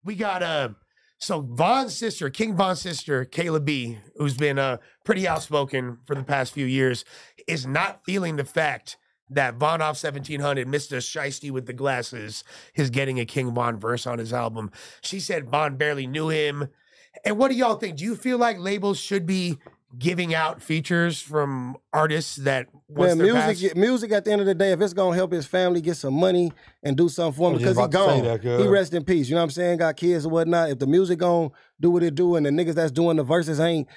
we got so Von's sister, King Von's sister, Kayla B, who's been pretty outspoken for the past few years, is not feeling the fact that VonOff1700, Mr. Shiesty with the glasses, is getting a King Von verse on his album. She said Von barely knew him. And what do y'all think? Do you feel like labels should be giving out features from artists that music at the end of the day, if it's gonna help his family get some money and do something for him, because he gone, he rest in peace. You know what I'm saying? Got kids or whatnot. If the music gonna do what it do, and the niggas that's doing the verses ain't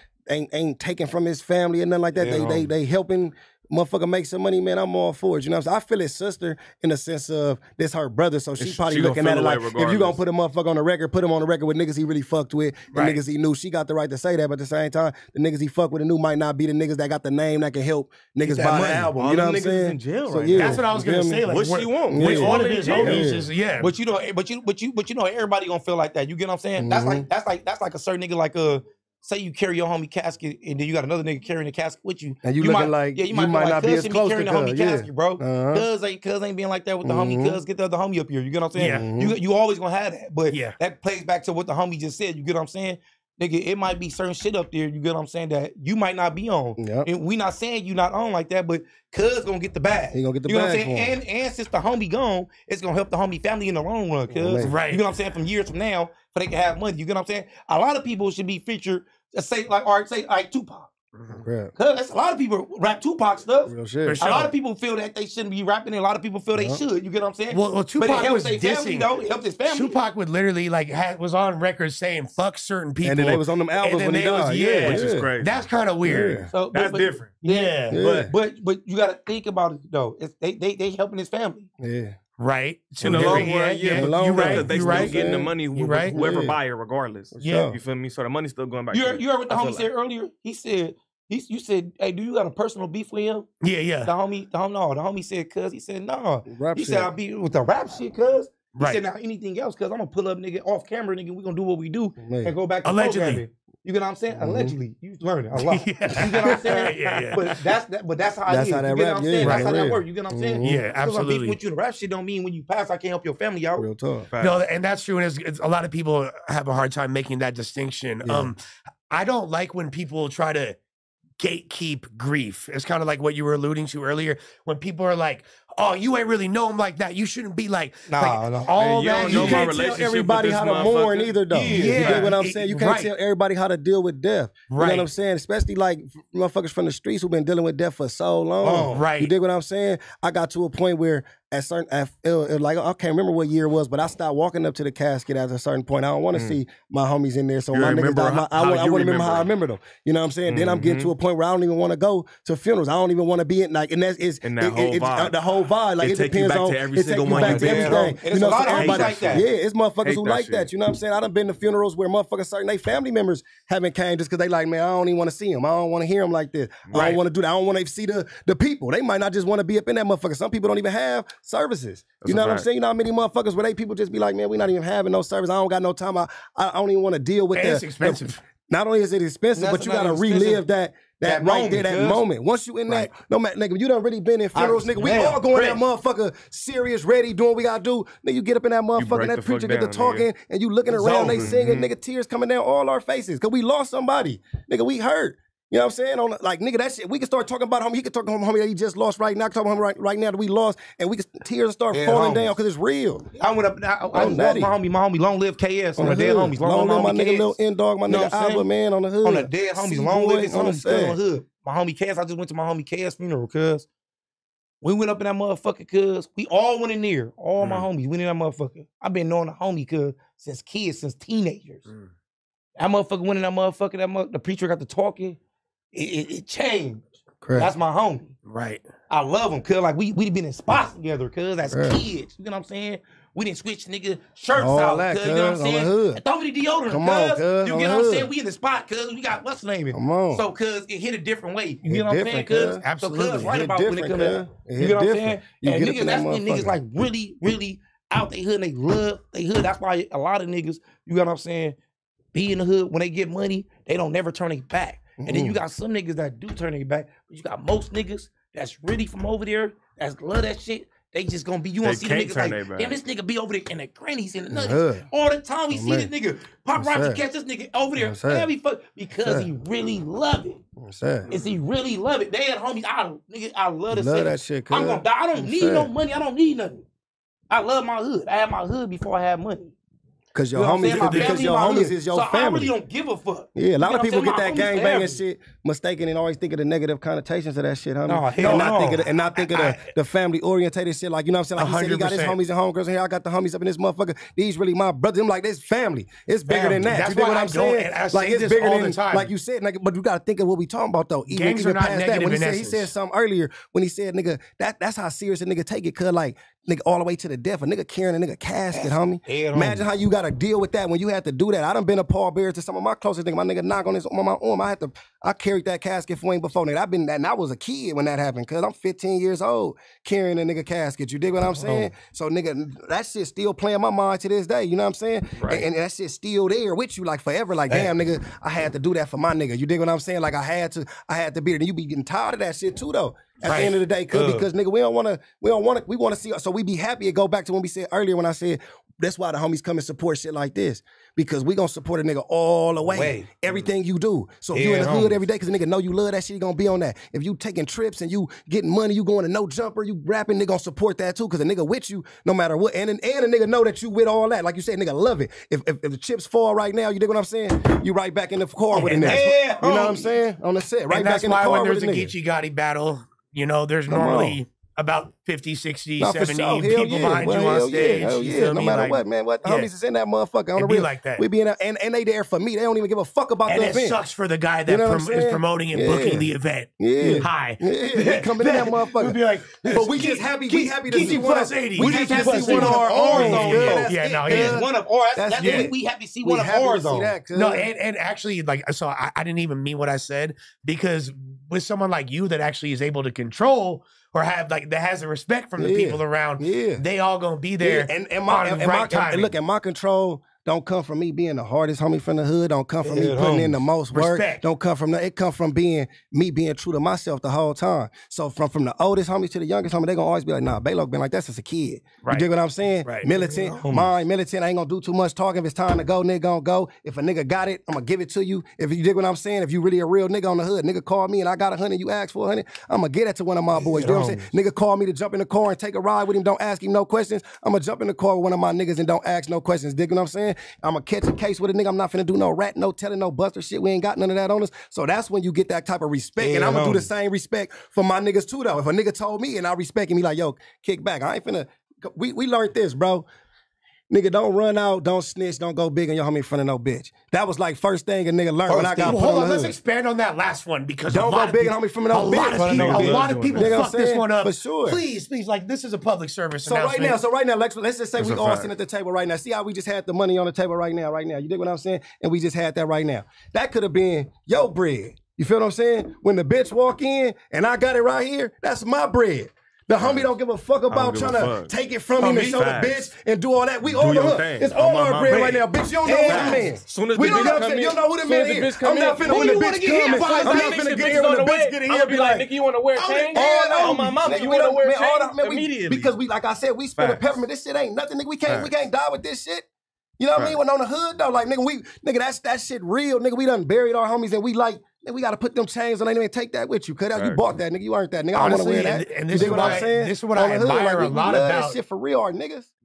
taking from his family and nothing like that, they helping motherfucker make some money, man, I'm all for it. You know what I'm saying? I feel his sister in the sense of this her brother, so she probably looking at it like, if you gonna put a motherfucker on the record, put him on the record with niggas he really fucked with, and niggas he knew. She got the right to say that, but at the same time, the niggas he fucked with and knew might not be the niggas that got the name that can help niggas buy the album. You know what I'm saying? In jail so, yeah, that's what I was gonna say. Like, what she want? Which one of his homies is But you know, everybody gonna feel like that. You get what I'm saying? That's like a certain nigga like say you carry your homie casket and then you got another nigga carrying the casket with you. And you looking like, you might not be as close to carrying the homie casket, bro. Cuz ain't being like that with the homie. Cuz get the other homie up here. You get what I'm saying? You always gonna have that. But that plays back to what the homie just said. You get what I'm saying? Nigga, it might be certain shit up there, you get what I'm saying, that you might not be on. And we not saying you not on like that, but cuz gonna get the bag. He gonna get the bag. You know what I'm saying? And since the homie gone, it's gonna help the homie family in the long run, cuz. You know what I'm saying? From years from now, so they can have money. You get what I'm saying? A lot of people should be featured. Say like Tupac. Cause a lot of people rap Tupac stuff. Real shit. A lot of people feel that they shouldn't be rapping, and a lot of people feel they should. You get what I'm saying? Well, Tupac but it helps was their dissing. family, though. It helps his family. Tupac would literally was on record saying "fuck certain people," and then they was on them albums when he died. Which is crazy. That's kind of weird. So, that's different. But you got to think about it though. They helping his family. Right. In the long run, you're right. They still getting the money with whoever buy it regardless. Yeah. You feel me? So the money's still going back. You heard what the homie said earlier? He said, you said, hey, do you got a personal beef with him? Yeah. The homie said, cuz. He said, no. He said, I'll be with the rap shit, cuz. He said, now anything else, cuz I'm gonna pull up, nigga, off camera, nigga, we gonna do what we do and go back to programming. You get what I'm saying? Allegedly, you learning a lot. You get what I'm saying? But that's how it is. How that you get what I'm saying? That's how that rap. works. You get what I'm saying? Yeah, absolutely. Beef with you, the rap shit don't mean when you pass, I can't help your family out. Real tough. No, and that's true. And it's a lot of people have a hard time making that distinction. I don't like when people try to gatekeep grief. It's kind of like what you were alluding to earlier, when people are like, oh, you ain't really know him like that. You shouldn't be like, all that. You can't tell everybody how to mourn either, though. You get what I'm saying? You can't tell everybody how to deal with death. You know what I'm saying? Especially like motherfuckers from the streets who've been dealing with death for so long. You dig what I'm saying? I got to a point where at certain, I can't remember what year it was, but I stopped walking up to the casket at a certain point. I don't want to see my homies in there, so my niggas die. I want to remember how I remember them. You know what I'm saying? Then I'm getting to a point where I don't even want to go to funerals. I don't even want to be in and that's the whole vibe. Like it depends on every single one. Everything. You know, so everybody like that. Yeah, it's motherfuckers who like that. You know what I'm saying? I done been to funerals where motherfuckers certain they family members haven't came just because they like, man, I don't even want to see them. I don't want to hear them like this. I don't want to do that. I don't want to see the people. They might not just want to be up in that motherfucker. Some people don't even have services. You know what I'm saying? You know how many motherfuckers where they people just be like, man, we not even having no service. I don't got no time. I don't even want to deal with that. It's expensive. Not only is it expensive, but you gotta relive that moment. Once you in that, no matter, nigga, you done really been in funerals, nigga. We all going that motherfucker serious, ready, doing what we gotta do. Nigga, you get up in that motherfucker, that preacher get to talking, and you looking around, they singing, nigga, tears coming down all our faces, cause we lost somebody. Nigga, we hurt. You know what I'm saying? Nigga, that shit, we can start talking about homie. He can talk about homie that he just lost right now. Talk about homie right now that we lost, and we can tears start falling down because it's real. I went up, I lost my homie, long live KS on the dead homies. Long live my nigga Lil N-Dog, my nigga Alba, man, on the hood. On the dead homies, long live his homies still on the hood. My homie KS, I just went to my homie KS funeral, cuz. We went up in that motherfucker, cuz. We all went in there. All my homies went in that motherfucker. I've been knowing the homie, cuz, since kids, since teenagers. That motherfucker went in that motherfucker, the preacher got to talking. It changed. Correct. That's my homie. Right. I love him, cuz. Like, we been in spots together, cuz, as kids. You know what I'm saying? We didn't switch nigga shirts out, cuz. You know what I'm saying? And throw me the deodorant, cuz. You get what I'm saying? We in the spot, cuz. We got what's the name? Come on. So, cuz, it hit a different way. You get what I'm saying, cuz? Absolutely. So, cuz, right about when it come in. You get what I'm saying? And niggas, that's when niggas, like, really, really out they hood and they love they hood. That's why a lot of niggas, you get what I'm saying, be in the hood. When they get money, they don't never turn their back. And then you got some niggas that do turn their back, but you got most niggas that's really from over there, that's love that shit, They just gonna be, you wanna see the niggas like, damn, this nigga be over there in the grannies and the nuggets. All the time we see this nigga, paparazzi catch this nigga over there every fuck, because he really love it. Is he really love it? They had homies, I love this shit. That shit, I'm gonna die, I don't need no money, I don't need nothing. I love my hood. I had my hood before I had money. Because your homies is your family. I really don't give a fuck. Yeah, a lot of people get that gangbanging shit mistaken and always think of the negative connotations of that shit, homie. And not think of the family orientated shit. Like, you know what I'm saying? Like he said, he got his homies and homegirls in here. I got the homies up in this motherfucker. These really my brothers. I'm like, this family. It's bigger than that. That's you know what I'm saying? Like, it's bigger than, like you said, nigga, but you got to think of what we talking about, though. Gangs are not negative when in essence. He said something earlier when he said, nigga, that's how serious a nigga take it. Cause like, nigga, all the way to the death. A nigga carrying a nigga casket, homie. Imagine how you got to deal with that when you had to do that. I done been a pallbearer to some of my closest niggas. My nigga knock on my arm. I carried that casket for him before, nigga. I've been that, and I was a kid when that happened, cause I'm 15 years old carrying a nigga casket. You dig what I'm saying? So, nigga, that shit still playing my mind to this day. You know what I'm saying? Right. And that shit still there with you, like forever. Like, damn, nigga, I had to do that for my nigga. You dig what I'm saying? Like, I had to be there. And you be getting tired of that shit too, though. At the end of the day, because nigga, we want to see, so we be happy and go back to when we said earlier when I said, that's why the homies come and support shit like this. Because we gonna support a nigga all the way. Everything you do. So if you in the hood every day, because a nigga know you love that shit, you gonna be on that. If you taking trips and you getting money, you going to no jumper, you rapping, nigga gonna support that too, because a nigga with you no matter what. And a nigga know that you with all that. Like you said, nigga love it. If the chips fall right now, you dig what I'm saying? You right back in the car with a nigga. You know what I'm saying? On the set. Right back in the car with a nigga. When there's a Geechee Gotti battle, you know, there's normally about 50, 60, 70 people behind you on stage. Hell yeah. No matter what, man. What the homies is in that motherfucker. On the real. Like that. We be in there, and they there for me. They don't even give a fuck about the event. And it sucks for the guy that is promoting and booking the event. Hi. We coming in that motherfucker. We'd be like, but we just happy. We happy to see one of 80. We happy to see one of our ours on. Yeah, no, yeah. One of ours. That's we happy to see one of ours on. No, and actually, like, so I didn't even mean what I said, because with someone like you that actually is able to control or have, like, that has the respect from the people around, they all gonna be there. And look, at my control don't come from me being the hardest homie from the hood. Don't come from me putting in the most work. Don't come from that. It come from me being true to myself the whole time. So from the oldest homies to the youngest homie, they gonna always be like, nah, Baylock been like that since a kid. You dig what I'm saying? Militant, militant. I ain't gonna do too much talking. If it's time to go, nigga gonna go. If a nigga got it, I'm gonna give it to you. If you dig what I'm saying, if you really a real nigga on the hood, nigga call me and I got 100, you ask for 100, I'm gonna get it to one of my boys. You know what I'm saying? Nigga call me to jump in the car and take a ride with him. Don't ask him no questions. I'm gonna jump in the car with one of my niggas and don't ask no questions. Dig what I'm saying? I'm gonna catch a case with a nigga. I'm not finna do no rat, no telling, no buster shit. We ain't got none of that on us. So that's when you get that type of respect. And I'm gonna do the same respect for my niggas too, though. If a nigga told me and I respect him, he like, yo, kick back. I ain't finna. We learned this, bro. Nigga, don't run out, don't snitch, don't go big on your homie in front of no bitch. That was like first thing a nigga learned when I got put on the hood. Let's expand on that last one, because don't go big on homie from no bitch. A lot of people fuck this one up. For sure. Please, like, this is a public service So right now, let's just say we all sitting at the table right now. See how we just had the money on the table right now. You dig what I'm saying? And we just had that right now. That could have been your bread. You feel what I'm saying? When the bitch walk in and I got it right here, that's my bread. The homie don't give a fuck about trying to take it from him and show the bitch and do all that. We all the hood. It's all our bread right now. Bitch, you don't know who the man. Soon as the bitch come in, you don't know who the man is. I'm not finna when the bitch come in. I'm not finna get here when the bitch get in here. Be like, nigga, you want to wear a chain? On my mama, you want to wear a chain immediately. Because we, like I said, we spit a peppermint. This shit ain't nothing, nigga. We can't die with this shit. You know what I mean? When on the hood though, like nigga, that shit real. Nigga, we done buried our homies and we like. And we got to put them chains on. They didn't take that with you. Cause you bought that, nigga. You earned that, nigga. I don't want to wear that. And this is what I admire a lot about that shit for real, our niggas.